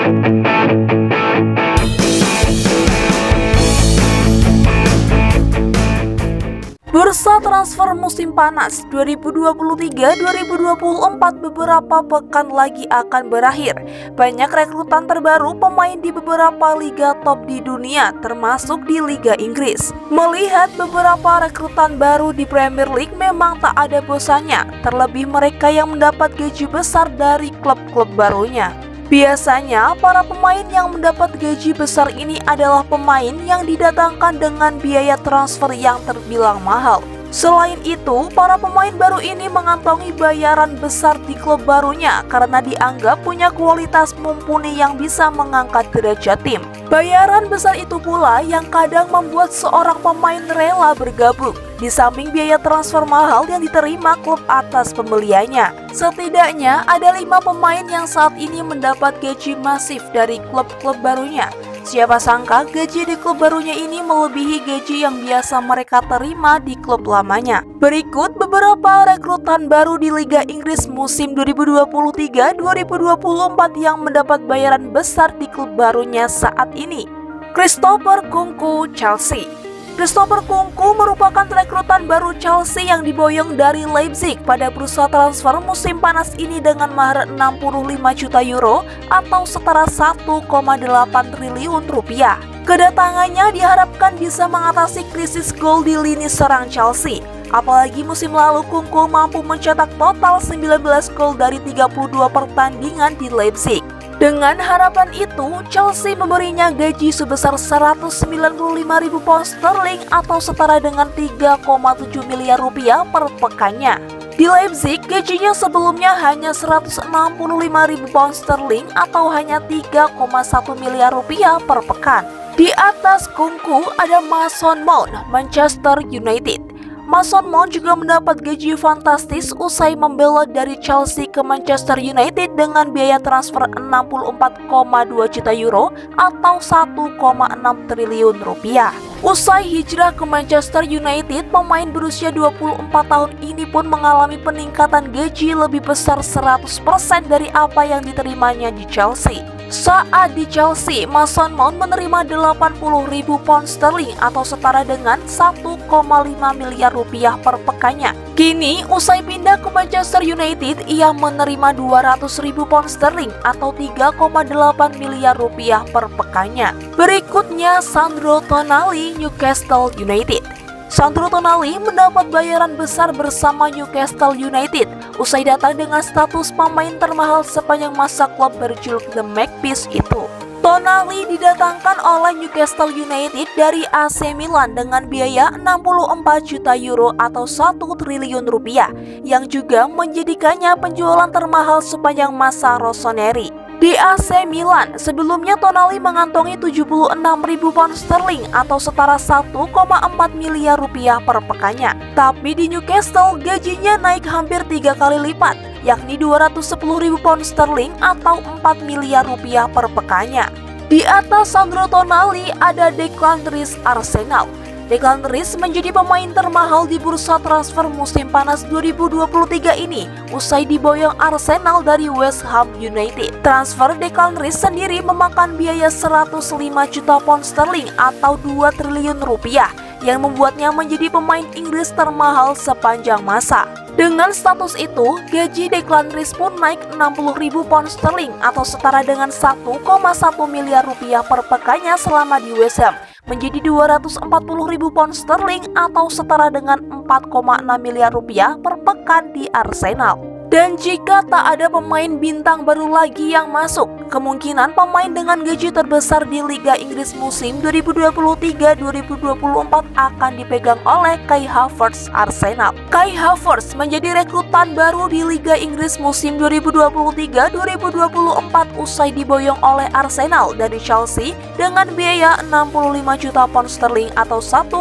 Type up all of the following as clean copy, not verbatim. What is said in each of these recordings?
Bursa transfer musim panas 2023-2024 beberapa pekan lagi akan berakhir. Banyak rekrutan terbaru pemain di beberapa liga top di dunia, termasuk di Liga Inggris. Melihat beberapa rekrutan baru di Premier League memang tak ada bosannya, terlebih mereka yang mendapat gaji besar dari klub-klub barunya. Biasanya, para pemain yang mendapat gaji besar ini adalah pemain yang didatangkan dengan biaya transfer yang terbilang mahal. Selain itu, para pemain baru ini mengantongi bayaran besar di klub barunya karena dianggap punya kualitas mumpuni yang bisa mengangkat derajat tim. Bayaran besar itu pula yang kadang membuat seorang pemain rela bergabung, di samping biaya transfer mahal yang diterima klub atas pembeliannya. Setidaknya ada 5 pemain yang saat ini mendapat gaji masif dari klub-klub barunya. Siapa sangka gaji di klub barunya ini melebihi gaji yang biasa mereka terima di klub lamanya. Berikut beberapa rekrutan baru di Liga Inggris musim 2023-2024 yang mendapat bayaran besar di klub barunya saat ini. Christopher Nkunku, Chelsea. Christopher Nkunku merupakan rekrutan baru Chelsea yang diboyong dari Leipzig pada bursa transfer musim panas ini dengan mahar 65 juta euro atau setara 1,8 triliun rupiah. Kedatangannya diharapkan bisa mengatasi krisis gol di lini serang Chelsea. Apalagi musim lalu Nkunku mampu mencetak total 19 gol dari 32 pertandingan di Leipzig. Dengan harapan itu, Chelsea memberinya gaji sebesar 195.000 pound sterling atau setara dengan 3,7 miliar rupiah per pekannya. Di Leipzig, gajinya sebelumnya hanya 165.000 pound sterling atau hanya 3,1 miliar rupiah per pekan. Di atas Nkunku ada Mason Mount, Manchester United. Mason Mount juga mendapat gaji fantastis usai membelot dari Chelsea ke Manchester United dengan biaya transfer 64,2 juta euro atau 1,6 triliun rupiah. Usai hijrah ke Manchester United, pemain berusia 24 tahun ini pun mengalami peningkatan gaji lebih besar 100% dari apa yang diterimanya di Chelsea. Saat di Chelsea, Mason Mount menerima 80.000 pound sterling atau setara dengan 1,5 miliar rupiah per pekannya. Kini, usai pindah ke Manchester United, ia menerima 200.000 pound sterling atau 3,8 miliar rupiah per pekannya. Berikutnya, Sandro Tonali, Newcastle United. Sandro Tonali mendapat bayaran besar bersama Newcastle United usai datang dengan status pemain termahal sepanjang masa klub berjuluk The Magpies itu. Tonali didatangkan oleh Newcastle United dari AC Milan dengan biaya 64 juta euro atau 1 triliun rupiah yang juga menjadikannya penjualan termahal sepanjang masa Rossoneri. Di AC Milan, sebelumnya Tonali mengantongi 76.000 pound sterling atau setara 1,4 miliar rupiah per pekannya. Tapi di Newcastle, gajinya naik hampir 3 kali lipat, yakni 210.000 pound sterling atau 4 miliar rupiah per pekannya. Di atas Sandro Tonali ada Declan Rice, Arsenal. Declan Rice menjadi pemain termahal di bursa transfer musim panas 2023 ini usai diboyong Arsenal dari West Ham United. Transfer Declan Rice sendiri memakan biaya 105 juta pound sterling atau 2 triliun rupiah yang membuatnya menjadi pemain Inggris termahal sepanjang masa. Dengan status itu, gaji Declan Rice pun naik 60.000 pound sterling atau setara dengan 1,1 miliar rupiah per pekannya selama di West Ham menjadi 240.000 pound sterling atau setara dengan 4,6 miliar rupiah per pekan di Arsenal. Dan jika tak ada pemain bintang baru lagi yang masuk, kemungkinan pemain dengan gaji terbesar di Liga Inggris musim 2023-2024 akan dipegang oleh Kai Havertz, Arsenal. Kai Havertz menjadi rekrutan baru di Liga Inggris musim 2023-2024 usai diboyong oleh Arsenal dari Chelsea dengan biaya 65 juta pound sterling atau 1,2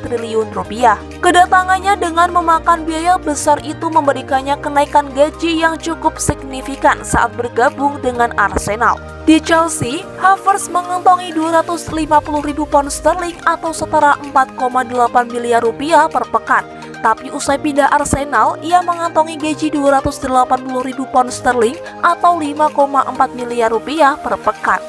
triliun rupiah. Kedatangannya dengan memakan biaya besar itu memberikannya kenaikan gaji yang cukup signifikan saat bergabung dengan Arsenal. Di Chelsea, Havertz mengantongi 250.000 pound sterling atau setara 4,8 miliar rupiah per pekan. Tapi usai pindah Arsenal, ia mengantongi gaji 280.000 pound sterling atau 5,4 miliar rupiah per pekan.